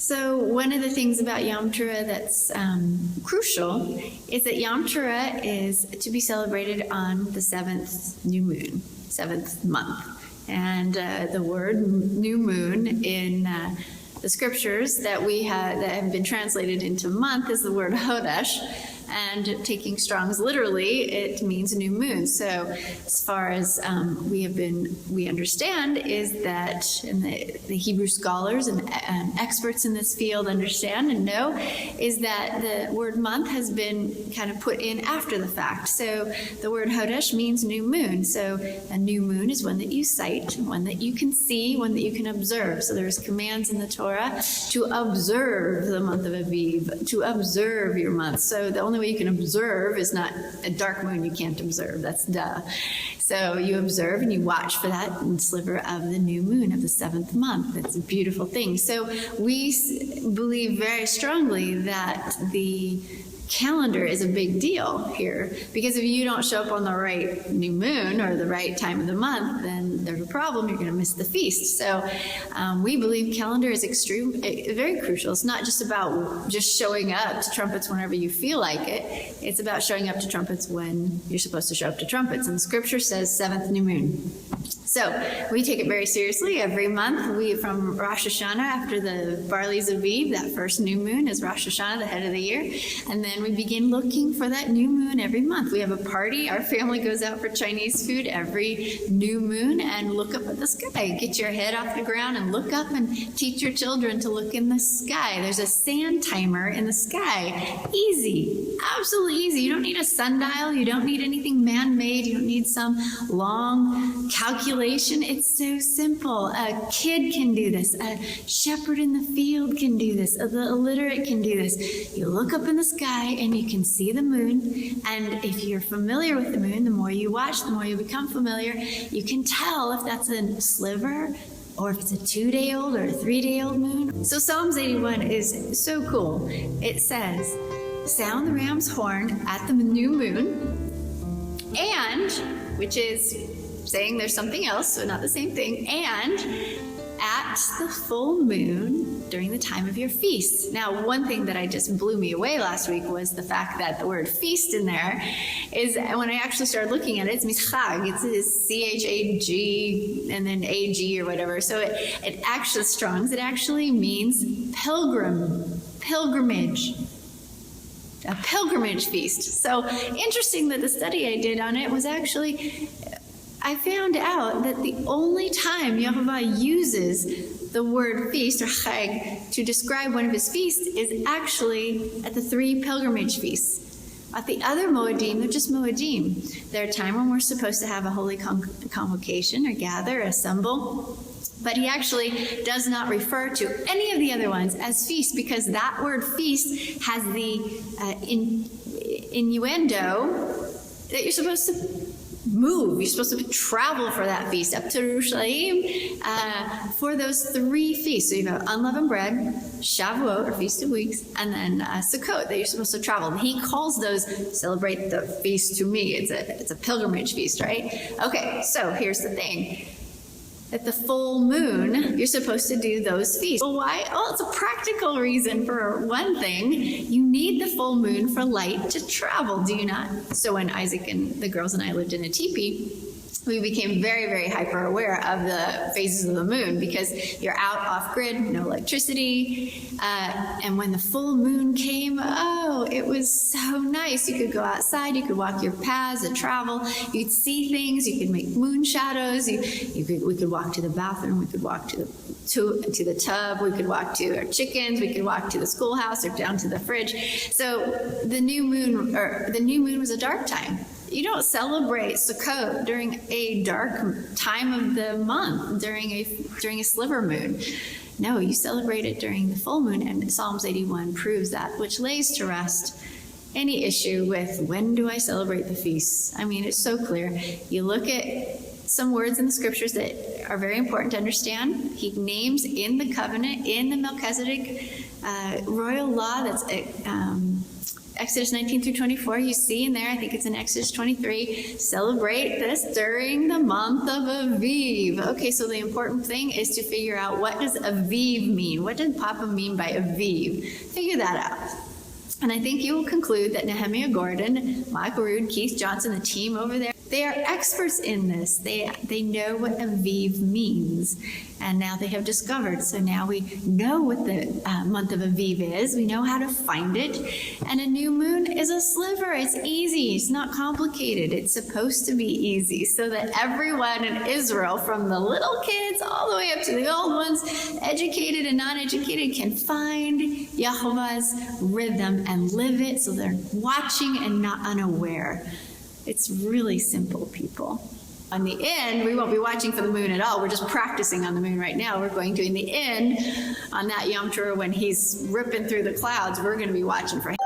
So one of the things about Yom Teruah that's crucial is that Yom Teruah is to be celebrated on the 7th new moon, 7th month. And the word new moon in the scriptures that have been translated into month is the word Hodesh. And taking Strong's literally, it means new moon. So as far as we understand is that, and the Hebrew scholars and experts in this field understand and know, is that the word month has been kind of put in after the fact. So the word Hodesh means new moon. So a new moon is one that you sight, one that you can see, one that you can observe. So there's commands in the Torah to observe the month of Aviv, to observe your month. So the only way you can observe is not a dark moon you can't observe. That's duh. So you observe and you watch for that sliver of the new moon of the 7th month. It's a beautiful thing. So we believe very strongly that the calendar is a big deal here, because if you don't show up on the right new moon or the right time of the month, then there's a problem. You're going to miss the feast. So we believe calendar is very crucial. It's not just about just showing up to trumpets whenever you feel like it. It's about showing up to trumpets when you're supposed to show up to trumpets. And the scripture says 7th new moon. So we take it very seriously. Every month, from Rosh Hashanah, after the Barley's Aviv, that first new moon is Rosh Hashanah, the head of the year. And then we begin looking for that new moon every month. We have a party. Our family goes out for Chinese food every new moon and look up at the sky. Get your head off the ground and look up and teach your children to look in the sky. There's a sand timer in the sky. Easy. Absolutely easy. You don't need a sundial. You don't need anything man-made. You don't need some long calculation. It's so simple. A kid can do this. A shepherd in the field can do this. The illiterate can do this. You look up in the sky and you can see the moon. And if you're familiar with the moon, the more you watch, the more you become familiar. You can tell if that's a sliver or if it's a 2-day-old or a 3-day-old moon. So Psalms 81 is so cool. It says, sound the ram's horn at the new moon, and, which is saying there's something else, so not the same thing, and at the full moon during the time of your feast. Now, one thing that just blew me away last week was the fact that the word feast in there is, when I actually started looking at it, it's mischag. It's C-H-A-G and then A-G or whatever. So it actually, Strong's, it actually means pilgrimage. A pilgrimage feast. So interesting that the study I did on it was actually, I found out that the only time YHVH uses the word feast, or chag, to describe one of his feasts is actually at the 3 pilgrimage feasts. At the other Moedim, they're just Moedim. They're a time when we're supposed to have a holy convocation or gather, assemble. But he actually does not refer to any of the other ones as feast, because that word feast has the innuendo that you're supposed to move. You're supposed to travel for that feast up to Yerushalayim for those 3 feasts. So you have unleavened bread, Shavuot, or Feast of Weeks, and then Sukkot that you're supposed to travel. And he calls those, celebrate the feast to me. It's a pilgrimage feast, right? Okay, so here's the thing. At the full moon, you're supposed to do those feasts. Well, why? Well, it's a practical reason for one thing. You need the full moon for light to travel, do you not? So when Isaac and the girls and I lived in a teepee, we became very, very hyper aware of the phases of the moon, because you're out off grid, no electricity. And when the full moon came, oh, it was so nice. You could go outside, you could walk your paths and travel. You could see things, you could make moon shadows. We could walk to the bathroom, we could walk to the tub, we could walk to our chickens, we could walk to the schoolhouse or down to the fridge. So the new moon was a dark time. You don't celebrate Sukkot during a dark time of the month, during a sliver moon. No, you celebrate it during the full moon, and Psalms 81 proves that, which lays to rest any issue with when do I celebrate the feasts. I mean, it's so clear. You look at some words in the scriptures that are very important to understand. He names in the covenant, in the Melchizedek royal law that's Exodus 19 through 24, you see in there, I think it's in Exodus 23, celebrate this during the month of Aviv. Okay, so the important thing is to figure out, what does Aviv mean? What did Papa mean by Aviv? Figure that out. And I think you will conclude that Nehemiah Gordon, Michael Rood, Keith Johnson, the team over there, they are experts in this. They know what Aviv means. And now they have discovered. So now we know what the month of Aviv is. We know how to find it. And a new moon is a sliver. It's easy. It's not complicated. It's supposed to be easy so that everyone in Israel, from the little kids all the way up to the old ones, educated and non-educated, can find Yehovah's rhythm and live it so they're watching and not unaware. It's really simple, people. On the end, we won't be watching for the moon at all. We're just practicing on the moon right now. We're going to, in the end, on that Yom Teruah, when he's ripping through the clouds, we're going to be watching for him.